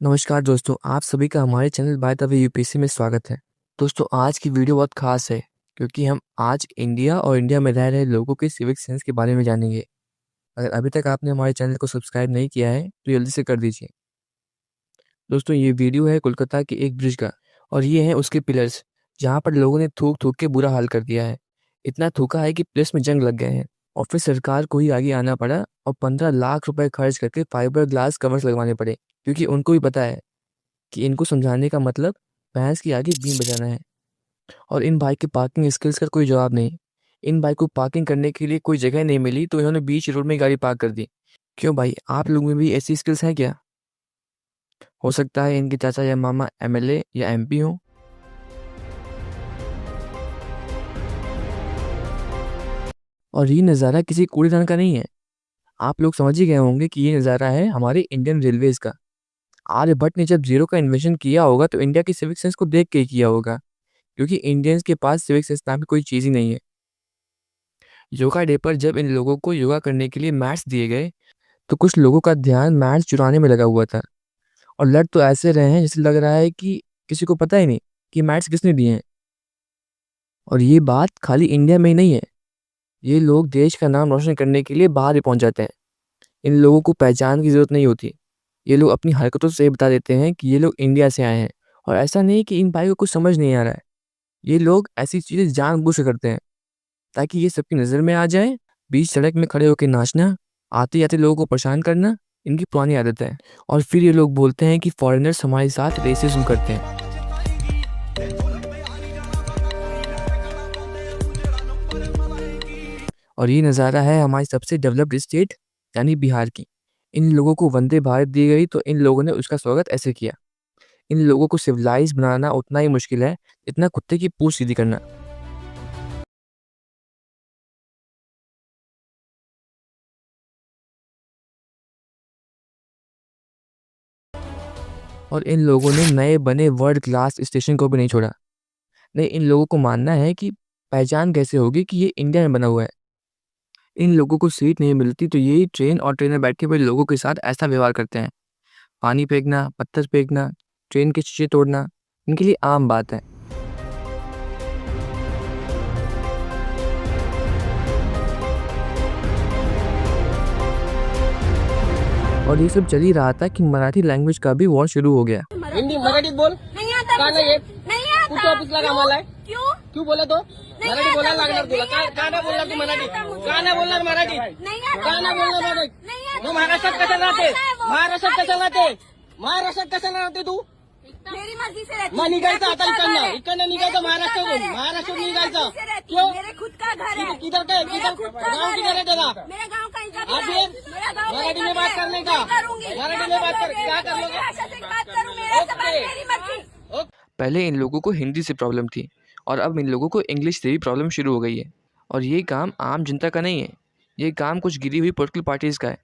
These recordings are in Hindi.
नमस्कार दोस्तों, आप सभी का हमारे channel by the way UPSC में स्वागत है। दोस्तों, आज की वीडियो बहुत खास है क्योंकि हम आज इंडिया और इंडिया में रह रहे लोगों के सिविक सेंस के बारे में जानेंगे। अगर अभी तक आपने हमारे चैनल को सब्सक्राइब नहीं किया है तो जल्दी से कर दीजिए। दोस्तों, ये वीडियो है कोलकाता के एक ब्रिज का और ये है उसके पिलर्स, जहाँ पर लोगों ने थूक थूक के बुरा हाल कर दिया है। इतना थूका है कि पिलर्स में जंग लग गए हैं और फिर सरकार को ही आगे आना पड़ा और 15 लाख रुपए खर्च करके फाइबर ग्लास कवर्स लगवाने पड़े, क्योंकि उनको भी पता है कि इनको समझाने का मतलब भैंस की आगे बीन बजाना है। और इन बाइक के पार्किंग स्किल्स का कोई जवाब नहीं। इन बाइक को पार्किंग करने के लिए कोई जगह नहीं मिली तो इन्होंने बीच रोड में गाड़ी पार्क कर दी। क्यों भाई, आप लोगों में भी ऐसी स्किल्स हैं क्या? हो सकता है इनके चाचा या मामा एमएलए या एमपी हो। और ये नज़ारा किसी कूड़ेदान का नहीं है। आप लोग समझ ही गए होंगे कि ये नज़ारा है हमारे इंडियन रेलवेज का। आर्यभट्ट ने जब जीरो का इन्वेंशन किया होगा तो इंडिया की सिविक सेंस को देख के ही किया होगा, क्योंकि इंडियंस के पास सिविक सेंस नाम की कोई चीज़ ही नहीं है। योगा डे पर जब इन लोगों को योगा करने के लिए मैट्स दिए गए तो कुछ लोगों का ध्यान मैट्स चुराने में लगा हुआ था और लड़ तो ऐसे रहे हैं जैसे लग रहा है कि किसी को पता ही नहीं कि मैट्स किसने दिए हैं। और ये बात खाली इंडिया में ही नहीं है, ये लोग देश का नाम रोशन करने के लिए बाहर ही पहुंच जाते हैं। इन लोगों को पहचान की ज़रूरत नहीं होती। ये लोग अपनी हरकतों से बता देते हैं कि ये लोग इंडिया से आए हैं। और ऐसा नहीं कि इन भाई को कुछ समझ नहीं आ रहा है, ये लोग ऐसी चीज़ें जानबूझ कर करते हैं ताकि ये सबकी नज़र में आ जाए। बीच सड़क में खड़े होकर नाचना, आते-जाते लोगों को परेशान करना इनकी पुरानी आदत है। और फिर ये लोग बोलते हैं कि फॉरेनर्स हमारे साथ रेसिज्म करते हैं। और ये नज़ारा है हमारी सबसे डेवलप्ड स्टेट यानी बिहार की। इन लोगों को वंदे भारत दी गई तो इन लोगों ने उसका स्वागत ऐसे किया। इन लोगों को सिविलाइज बनाना उतना ही मुश्किल है जितना कुत्ते की पूंछ सीधी करना। और इन लोगों ने नए बने वर्ल्ड क्लास स्टेशन को भी नहीं छोड़ा। नहीं, इन लोगों को मानना है कि पहचान कैसे होगी कि ये इंडिया में बना हुआ है। इन लोगों को सीट नहीं मिलती तो यही ट्रेन और ट्रेन में बैठे हुए लोगों के साथ ऐसा व्यवहार करते हैं। पानी फेंकना, पत्थर फेंकना, ट्रेन के शीशे तोड़ना इनके लिए आम बात है। और ये सब चल ही रहा था कि मराठी लैंग्वेज का भी वॉर शुरू हो गया। हिंदी मराठीत बोल. का नाही येत? कुठे ऑफिसला कामाला आहे? क्यों बोला तो? मराठी बोलायला लागणार तुला. का नाही बोलणार तू मराठी? का नाही बोलणार मराठी? का नाही बोलणार मराठी? तू महाराष्ट्रात कशाला राहते? महाराष्ट्रात कशाला राहते? महाराष्ट्रात कशाला राहते तू? मेरी मर्जी से रहती मग हूँ. निघायचं आता मेरा खुद का घर है. इकडनं निघायचं महाराष्ट्रातून. मेरा महाराष्ट्रातून मेरी निघायचं. मर्जी से रहती क्यों? हूँ. मेरे खुद का घर है. किधर काय? मेरा किधर? खुद का गाँव घर किधर है तेरा? मेरे गांव का इंतजार आप है. फिर मेरा गांव मराठी में बात करने का. मराठी में बात कर. क्या कर लोगे? भाषा से बात करूँ. मेरा सवाल ओके. मेरी मर्जी. पहले इन लोगों को हिंदी से प्रॉब्लम थी और अब इन लोगों को इंग्लिश से भी प्रॉब्लम शुरू हो गई है। और ये काम आम जनता का नहीं है, ये काम कुछ गिरी हुई पॉलिटिकल पार्टीज़ का है।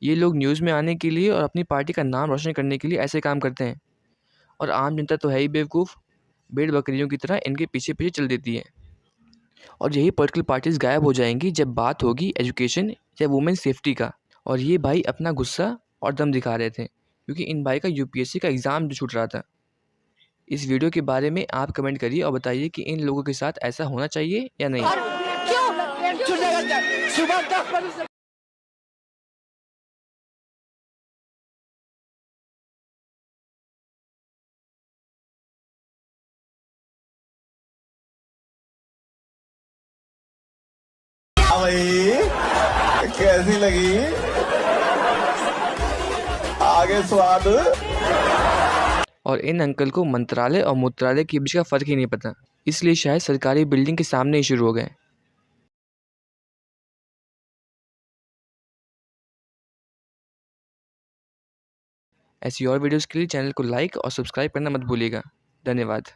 ये लोग न्यूज़ में आने के लिए और अपनी पार्टी का नाम रोशन करने के लिए ऐसे काम करते हैं। और आम जनता तो है ही बेवकूफ़, भेड़ बकरियों की तरह इनके पीछे पीछे चल देती है। और यही पॉलिटिकल पार्टीज़ गायब हो जाएंगी जब बात होगी एजुकेशन या वुमेन सेफ्टी का। और ये भाई अपना गुस्सा और दम दिखा रहे थे क्योंकि इन भाई का यूपीएससी का एग्ज़ाम जो छूट रहा था। इस वीडियो के बारे में आप कमेंट करिए और बताइए कि इन लोगों के साथ ऐसा होना चाहिए या नहीं। भाई कैसी लगी? आगे स्वाद. और इन अंकल को मंत्रालय और मूत्रालय के बीच का फ़र्क ही नहीं पता, इसलिए शायद सरकारी बिल्डिंग के सामने ही शुरू हो गए। ऐसी और वीडियोस के लिए चैनल को लाइक और सब्सक्राइब करना मत भूलिएगा। धन्यवाद।